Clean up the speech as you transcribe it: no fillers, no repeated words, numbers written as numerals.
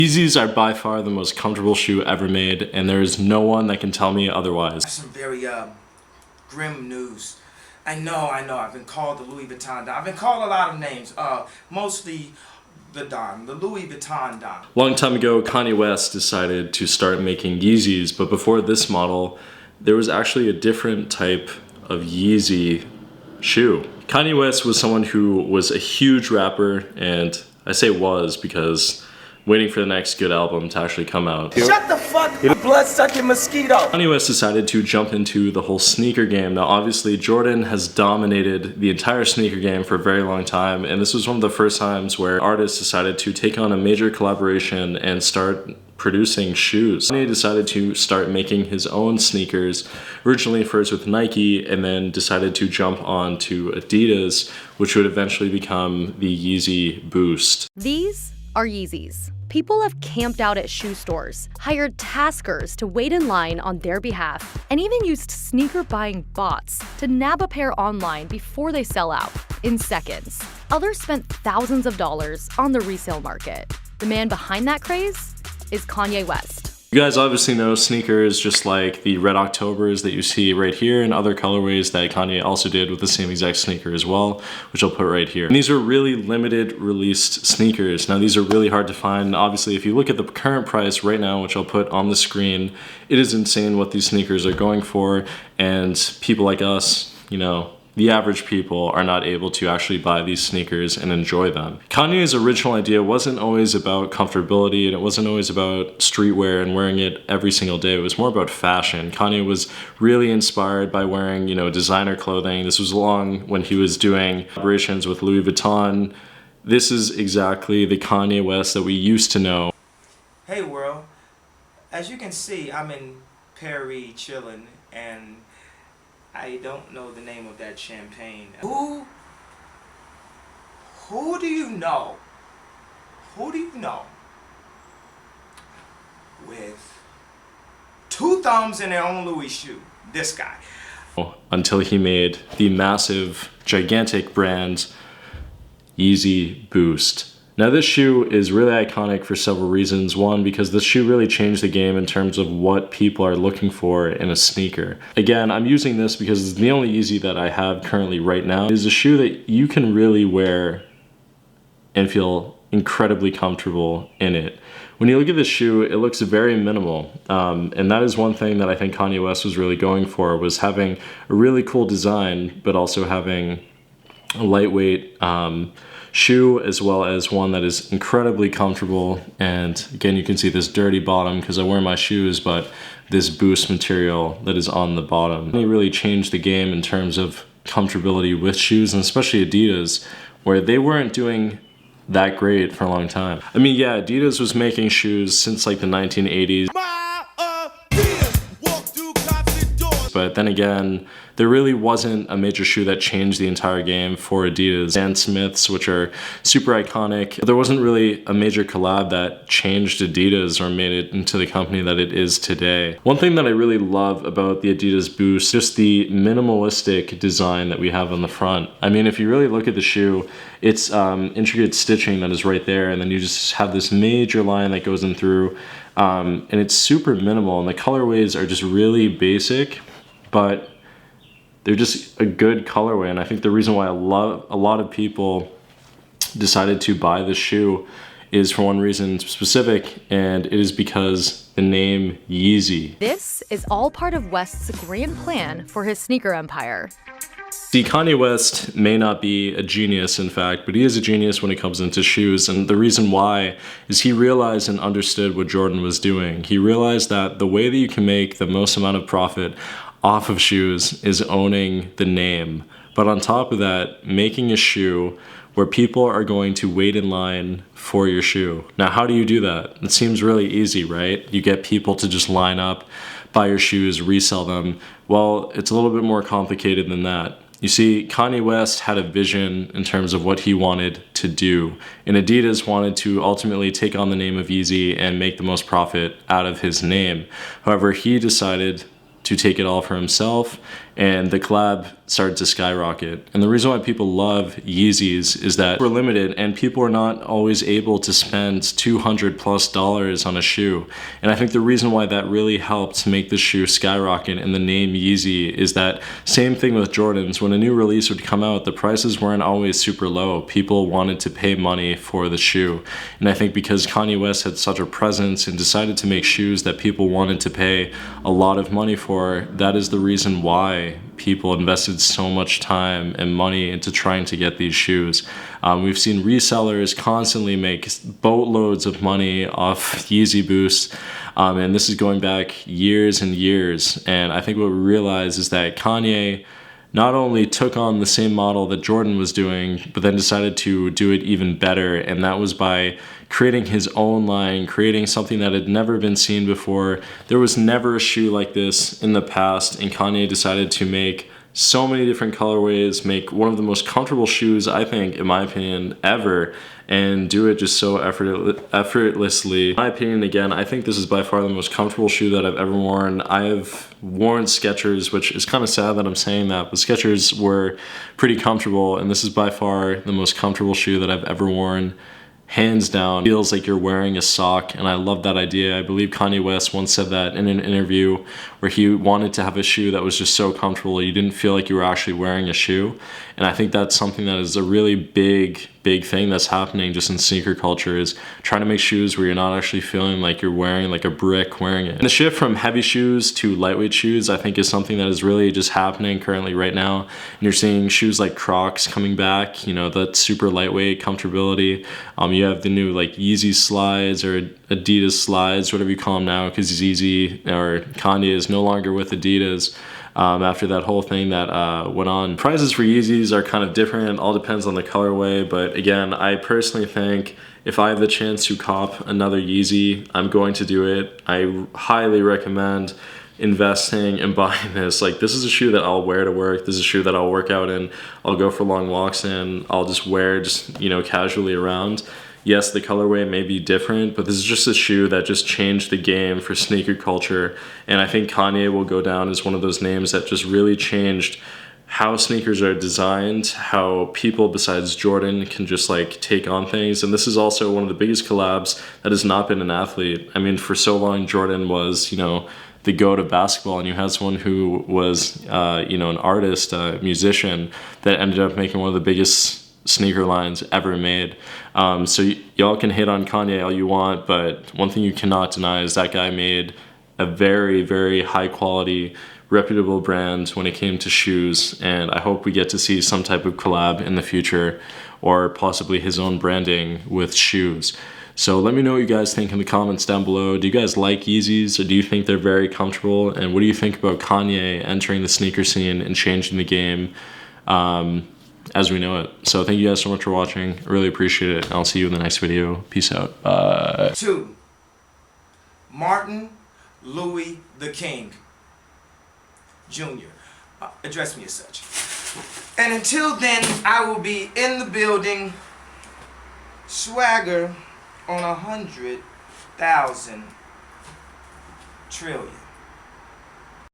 Yeezys are by far the most comfortable shoe ever made, and there is no one that can tell me otherwise. Some very grim news. I know, I've been called the Louis Vuitton Don. I've been called a lot of names, mostly the Don, the Louis Vuitton Don. Long time ago, Kanye West decided to start making Yeezys, but before this model, there was actually a different type of Yeezy shoe. Kanye West was someone who was a huge rapper, and I say was because waiting for the next good album to actually come out. Shut the fuck up, blood-sucking mosquito! Kanye West decided to jump into the whole sneaker game. Now obviously Jordan has dominated the entire sneaker game for a very long time, and this was one of the first times where artists decided to take on a major collaboration and start producing shoes. Kanye decided to start making his own sneakers, originally first with Nike, and then decided to jump on to Adidas, which would eventually become the Yeezy Boost. These are Yeezys. People have camped out at shoe stores, hired taskers to wait in line on their behalf, and even used sneaker buying bots to nab a pair online before they sell out in seconds. Others spent thousands of dollars on the resale market. The man behind that craze is Kanye West. You guys obviously know sneakers just like the Red Octobers that you see right here, and other colorways that Kanye also did with the same exact sneaker as well, which I'll put right here. And these are really limited released sneakers. Now these are really hard to find. Obviously, if you look at the current price right now, which I'll put on the screen, it is insane what these sneakers are going for, and people like us, you know, the average people are not able to actually buy these sneakers and enjoy them. Kanye's original idea wasn't always about comfortability, and it wasn't always about streetwear and wearing it every single day. It was more about fashion. Kanye was really inspired by wearing, you know, designer clothing. This was long when he was doing collaborations with Louis Vuitton. This is exactly the Kanye West that we used to know. Hey world, as you can see, I'm in Paris chilling, and I don't know the name of that champagne. Who do you know? Who do you know with two thumbs in their own Louis shoe? This guy. Until he made the massive, gigantic brand Yeezy Boost. Now this shoe is really iconic for several reasons. One, because this shoe really changed the game in terms of what people are looking for in a sneaker. Again, I'm using this because it's the only Yeezy that I have currently right now. It is a shoe that you can really wear and feel incredibly comfortable in it. When you look at this shoe, it looks very minimal. And that is one thing that I think Kanye West was really going for, was having a really cool design, but also having a lightweight shoe, as well as one that is incredibly comfortable. And again, you can see this dirty bottom because I wear my shoes, but this Boost material that is on the bottom. He really changed the game in terms of comfortability with shoes, and especially Adidas, where they weren't doing that great for a long time. I mean, yeah, Adidas was making shoes since like the 1980s. But then again, there really wasn't a major shoe that changed the entire game for Adidas. Stan Smiths, which are super iconic. There wasn't really a major collab that changed Adidas or made it into the company that it is today. One thing that I really love about the Adidas Boost, just the minimalistic design that we have on the front. I mean, if you really look at the shoe, it's intricate stitching that is right there, and then you just have this major line that goes in through, and it's super minimal, and the colorways are just really basic, but they're just a good colorway. And I think the reason why a lot of people decided to buy this shoe is for one reason specific, and it is because the name Yeezy. This is all part of West's grand plan for his sneaker empire. See, Kanye West may not be a genius, in fact, but he is a genius when it comes into shoes. And the reason why is he realized and understood what Jordan was doing. He realized that the way that you can make the most amount of profit off of shoes is owning the name. But on top of that, making a shoe where people are going to wait in line for your shoe. Now, how do you do that? It seems really easy, right? You get people to just line up, buy your shoes, resell them. Well, it's a little bit more complicated than that. You see, Kanye West had a vision in terms of what he wanted to do, and Adidas wanted to ultimately take on the name of Yeezy and make the most profit out of his name. However, he decided to take it all for himself and the collab started to skyrocket. And the reason why people love Yeezys is that we're limited and people are not always able to spend $200+ on a shoe. And I think the reason why that really helped to make the shoe skyrocket and the name Yeezy is that same thing with Jordans. When a new release would come out, the prices weren't always super low. People wanted to pay money for the shoe. And I think because Kanye West had such a presence and decided to make shoes that people wanted to pay a lot of money for, that is the reason why people invested so much time and money into trying to get these shoes. We've seen resellers constantly make boatloads of money off Yeezy Boost, and this is going back years and years. And I think what we realize is that Kanye not only took on the same model that Jordan was doing, but then decided to do it even better, and that was by creating his own line, creating something that had never been seen before. There was never a shoe like this in the past, and Kanye decided to make so many different colorways, make one of the most comfortable shoes, I think, in my opinion, ever, and do it just so effortlessly. In my opinion, again, I think this is by far the most comfortable shoe that I've ever worn. I have worn Skechers, which is kind of sad that I'm saying that, but Skechers were pretty comfortable, and this is by far the most comfortable shoe that I've ever worn. Hands down, feels like you're wearing a sock, and I love that idea. I believe Kanye West once said that in an interview where he wanted to have a shoe that was just so comfortable you didn't feel like you were actually wearing a shoe. And I think that's something that is a really big thing that's happening just in sneaker culture, is trying to make shoes where you're not actually feeling like you're wearing like a brick wearing it. And the shift from heavy shoes to lightweight shoes, I think, is something that is really just happening currently right now. And you're seeing shoes like Crocs coming back, you know, that super lightweight comfortability. You have the new like Yeezy slides or Adidas slides, whatever you call them now, because Yeezy or Kanye is no longer with Adidas. After that whole thing that went on. Prices for Yeezys are kind of different. It all depends on the colorway, but again, I personally think if I have the chance to cop another Yeezy, I'm going to do it. I highly recommend investing and buying this. Like, this is a shoe that I'll wear to work. This is a shoe that I'll work out in. I'll go for long walks in. I'll just wear you know, casually around. Yes, the colorway may be different, but this is just a shoe that just changed the game for sneaker culture. And I think Kanye will go down as one of those names that just really changed how sneakers are designed, how people besides Jordan can just like take on things. And this is also one of the biggest collabs that has not been an athlete. I mean, for so long, Jordan was, you know, the GOAT of basketball, and you had someone who was, you know, an artist, a musician, that ended up making one of the biggest sneaker lines ever made. So y'all can hate on Kanye all you want, but one thing you cannot deny is that guy made a very high quality, reputable brand when it came to shoes, and I hope we get to see some type of collab in the future, or possibly his own branding with shoes. So let me know what you guys think in the comments down below. Do you guys like Yeezys, or do you think they're very comfortable? And what do you think about Kanye entering the sneaker scene and changing the game as we know it? So thank you guys so much for watching. I really appreciate it. I'll see you in the next video. Peace out. Bye. 2. Martin Louis the King Jr. Address me as such. And until then, I will be in the building. Swagger on 100,000 trillion.